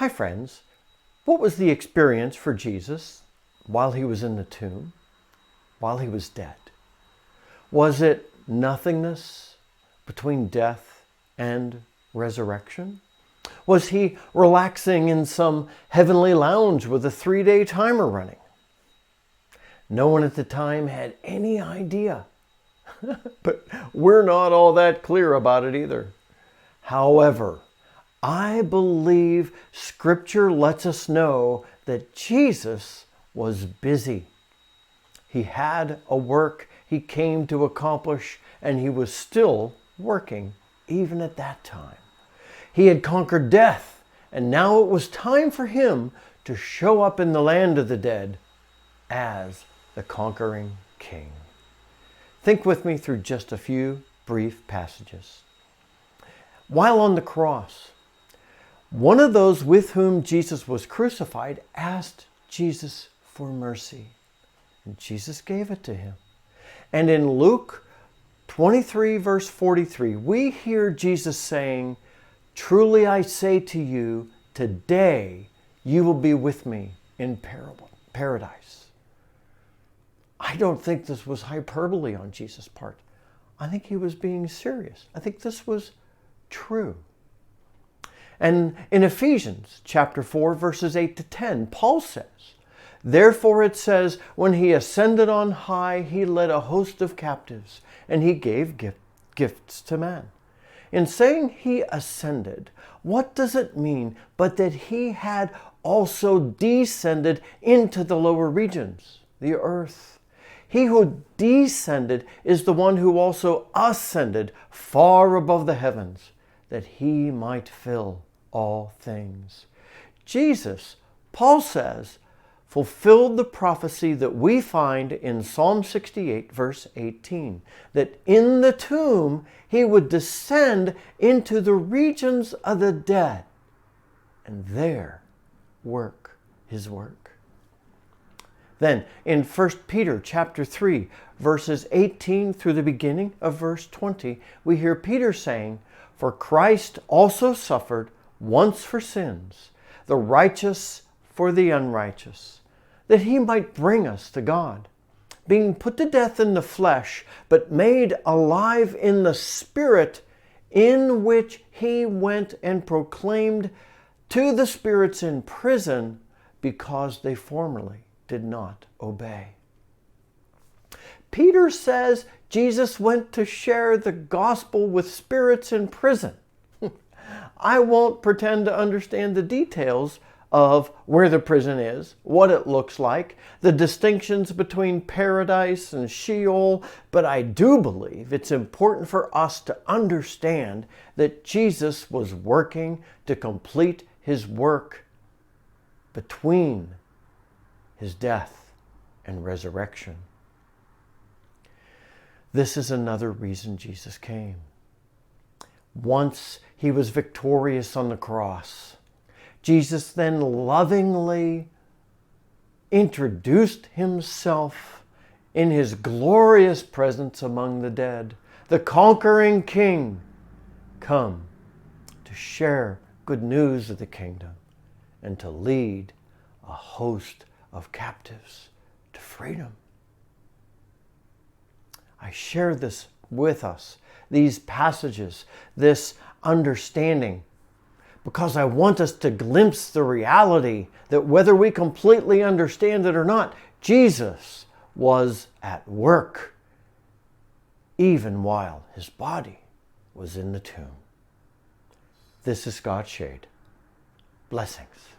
Hi friends, what was the experience for Jesus while he was in the tomb, while he was dead? Was it nothingness between death and resurrection? Was he relaxing in some heavenly lounge with a 3-day timer running? No one at the time had any idea, but we're not all that clear about it either. However, I believe Scripture lets us know that Jesus was busy. He had a work he came to accomplish, and he was still working even at that time. He had conquered death, and now it was time for him to show up in the land of the dead as the conquering king. Think with me through just a few brief passages. While on the cross, one of those with whom Jesus was crucified asked Jesus for mercy, and Jesus gave it to him. And in Luke 23, verse 43, we hear Jesus saying, "Truly I say to you, today you will be with me in paradise." I don't think this was hyperbole on Jesus' part. I think he was being serious. I think this was true. And in Ephesians chapter 4, verses 8 to 10, Paul says, "Therefore it says, when he ascended on high, he led a host of captives, and he gave gifts to man." In saying he ascended, what does it mean but that he had also descended into the lower regions, the earth? He who descended is the one who also ascended far above the heavens, that he might fill all things. Jesus, Paul says, fulfilled the prophecy that we find in Psalm 68, verse 18, that in the tomb he would descend into the regions of the dead and there work his work. Then in 1 Peter chapter 3, verses 18 through the beginning of verse 20, we hear Peter saying, "For Christ also suffered once for sins, the righteous for the unrighteous, that he might bring us to God, being put to death in the flesh, but made alive in the Spirit, in which he went and proclaimed to the spirits in prison, because they formerly did not obey." Peter says Jesus went to share the gospel with spirits in prison. I won't pretend to understand the details of where the prison is, what it looks like, the distinctions between paradise and Sheol, but I do believe it's important for us to understand that Jesus was working to complete his work between his death and resurrection. This is another reason Jesus came. Once he was victorious on the cross, Jesus then lovingly introduced himself in his glorious presence among the dead, the conquering king, come to share good news of the kingdom and to lead a host of captives to freedom. I share this with us, these passages, this understanding, because I want us to glimpse the reality that whether we completely understand it or not, Jesus was at work, even while his body was in the tomb. This is God's Shade. Blessings.